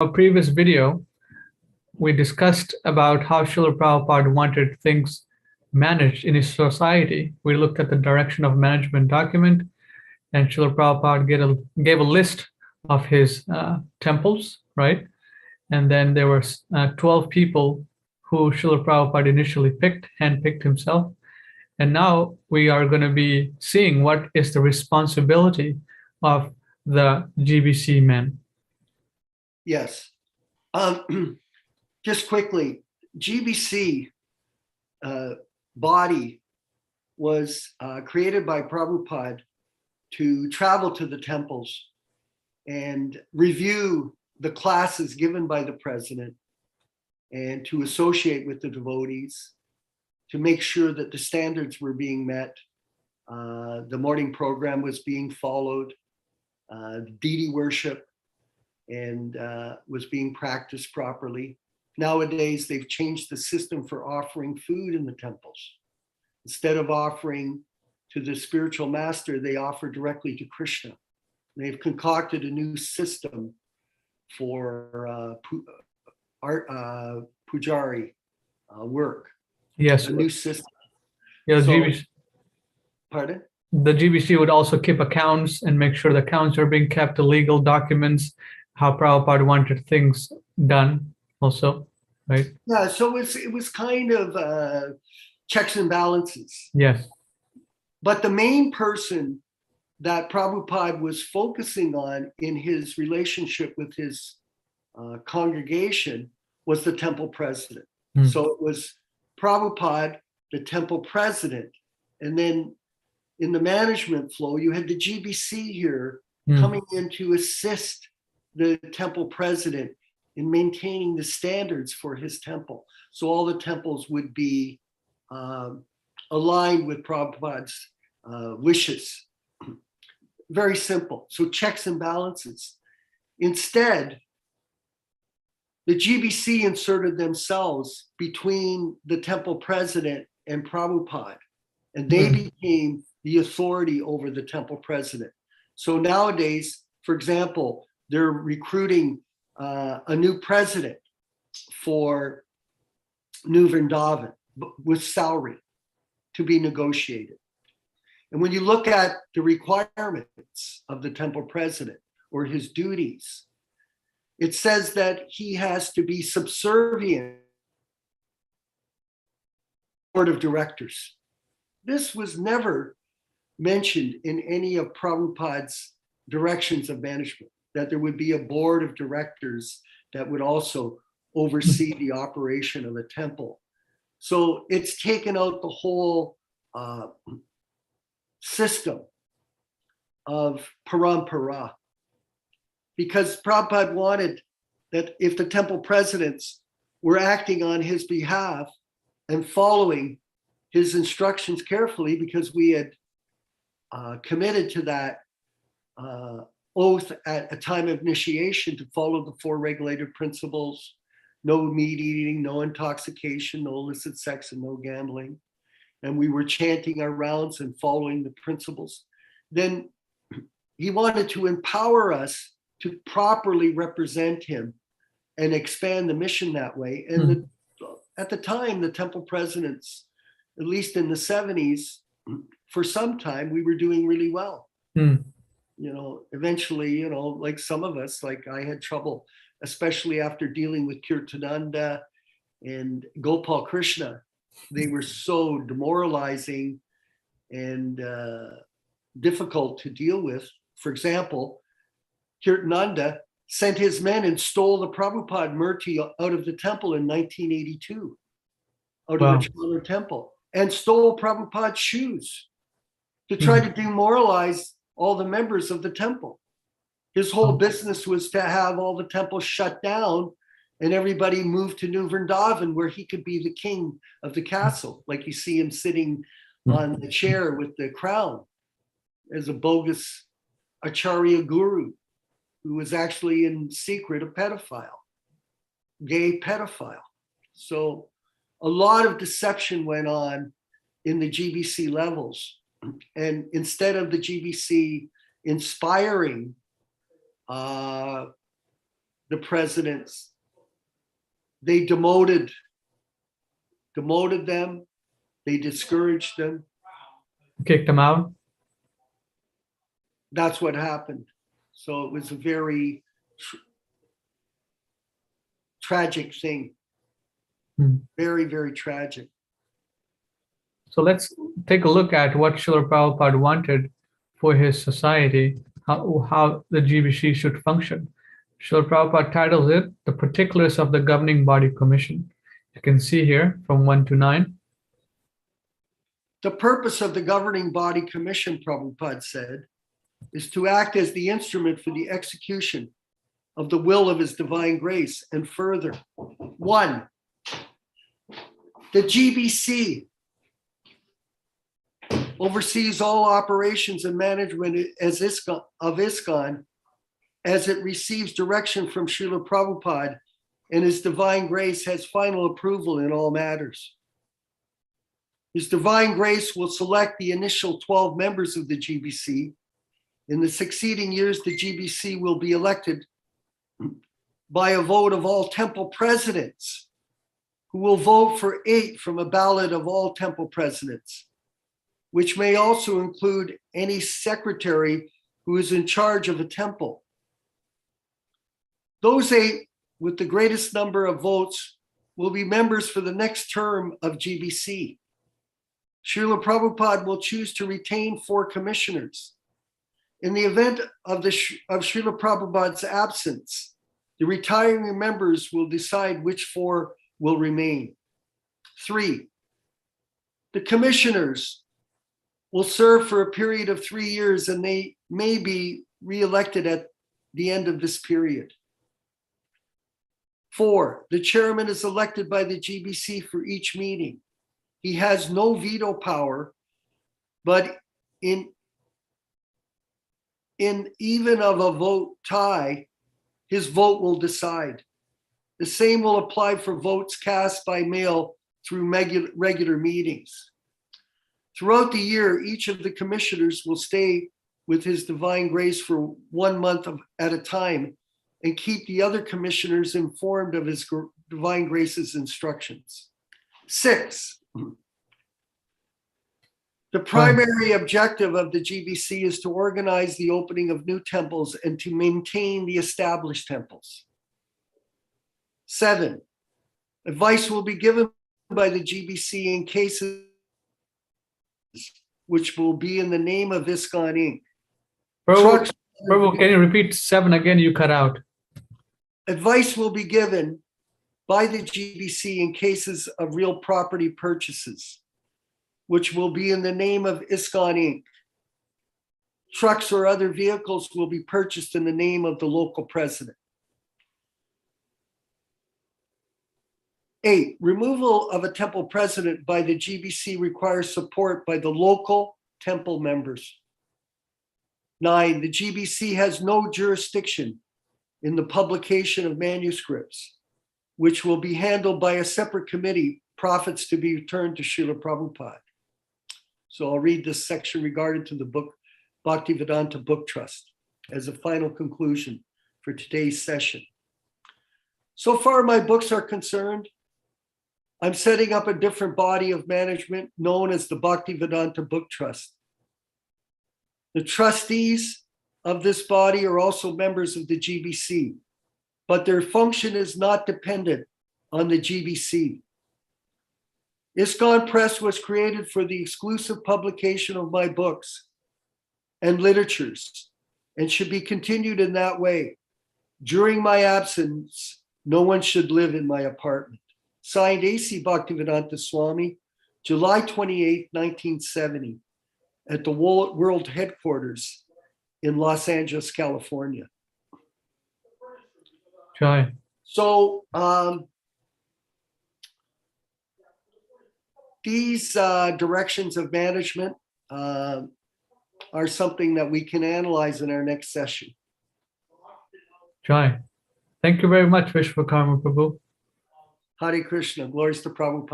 Our previous video, we discussed about how Srila Prabhupada wanted things managed in his society. We looked at the direction of management document, and Srila Prabhupada gave a list of his temples, right? And then there were 12 people who Srila Prabhupada initially handpicked himself. And now we are going to be seeing what is the responsibility of the GBC men. Yes. Just quickly, GBC body was created by Prabhupada to travel to the temples and review the classes given by the president and to associate with the devotees, to make sure that the standards were being met. The morning program was being followed, deity worship, and was being practiced properly. Nowadays, they've changed the system for offering food in the temples. Instead of offering to the spiritual master, they offer directly to Krishna. They've concocted a new system for pujari work. Yes. A new system. Yeah, So, GBC. Pardon? The GBC would also keep accounts and make sure the accounts are being kept, the legal documents, how Prabhupada wanted things done also, right? Yeah, so it was kind of checks and balances. Yes. But the main person that Prabhupada was focusing on in his relationship with his congregation was the temple president. So it was Prabhupada, the temple president, and then in the management flow, you had the GBC here coming in to assist the temple president in maintaining the standards for his temple. So all the temples would be aligned with Prabhupada's wishes. Very simple. So checks and balances. Instead, the GBC inserted themselves between the temple president and Prabhupada, and they became the authority over the temple president. So nowadays, for example, they're recruiting a new president for New Vrindavan with salary to be negotiated. And when you look at the requirements of the temple president or his duties, it says that he has to be subservient to the board of directors. This was never mentioned in any of Prabhupada's directions of management, that there would be a board of directors that would also oversee the operation of a temple. So it's taken out the whole system of parampara, because Prabhupada wanted that if the temple presidents were acting on his behalf and following his instructions carefully, because we had committed to that oath at a time of initiation to follow the 4 regulated principles: no meat eating, no intoxication, no illicit sex, and no gambling. And we were chanting our rounds and following the principles. Then he wanted to empower us to properly represent him and expand the mission that way. And at the time, the temple presidents, at least in the 70s, for some time, we were doing really well. You know, eventually, you know, like some of us, like I had trouble, especially after dealing with Kirtananda and Gopal Krishna. They were so demoralizing and difficult to deal with. For example, Kirtananda sent his men and stole the Prabhupada Murti out of the temple in 1982, out of the Chandra temple, and stole Prabhupada's shoes to try to demoralize all the members of the temple. His whole business was to have all the temples shut down and everybody moved to New Vrindavan, where he could be the king of the castle. Like you see him sitting on the chair with the crown as a bogus Acharya guru, who was actually in secret a pedophile, gay pedophile. So a lot of deception went on in the GBC levels. And instead of the GBC inspiring the presidents. They demoted them. They discouraged them. Kicked them out. That's what happened. So it was a very tragic thing. Very, very tragic. So let's take a look at what Srila Prabhupada wanted for his society, how the GBC should function. Srila Prabhupada titles it The Particulars of the Governing Body Commission. You can see here from 1 to 9. The purpose of the Governing Body Commission, Prabhupada said, is to act as the instrument for the execution of the will of His Divine Grace. And further, 1, the GBC oversees all operations and management of ISKCON as it receives direction from Srila Prabhupada, and His Divine Grace has final approval in all matters. His Divine Grace will select the initial 12 members of the GBC. In the succeeding years, the GBC will be elected by a vote of all temple presidents, who will vote for 8 from a ballot of all temple presidents, which may also include any secretary who is in charge of a temple. Those 8 with the greatest number of votes will be members for the next term of GBC. Srila Prabhupada will choose to retain 4 commissioners. In the event of Srila Prabhupada's absence, the retiring members will decide which 4 will remain. 3, the commissioners will serve for a period of 3 years, and they may be re-elected at the end of this period. 4, the chairman is elected by the GBC for each meeting. He has no veto power, but in even of a vote tie, his vote will decide. The same will apply for votes cast by mail through regular meetings. Throughout the year, each of the commissioners will stay with His Divine Grace for 1 month at a time and keep the other commissioners informed of His Divine Grace's instructions. 6, the primary objective of the GBC is to organize the opening of new temples and to maintain the established temples. 7, advice will be given by the GBC in cases which will be in the name of ISKCON Inc. Prabhu, can you repeat 7 again? You cut out. Advice will be given by the GBC in cases of real property purchases, which will be in the name of ISKCON Inc. Trucks or other vehicles will be purchased in the name of the local president. 8, removal of a temple president by the GBC requires support by the local temple members. 9, the GBC has no jurisdiction in the publication of manuscripts, which will be handled by a separate committee, profits to be returned to Srila Prabhupada. So I'll read this section regarding to the book Bhaktivedanta Book Trust as a final conclusion for today's session. So far, my books are concerned, I'm setting up a different body of management known as the Bhaktivedanta Book Trust. The trustees of this body are also members of the GBC, but their function is not dependent on the GBC. ISKCON Press was created for the exclusive publication of my books and literatures and should be continued in that way. During my absence, no one should live in my apartment. Signed, A.C. Bhaktivedanta Swami, July 28, 1970, at the World Headquarters in Los Angeles, California. Jai. So these directions of management are something that we can analyze in our next session. Jai. Thank you very much, Visvakarma Prabhu. Hare Krishna, glories to Prabhupada.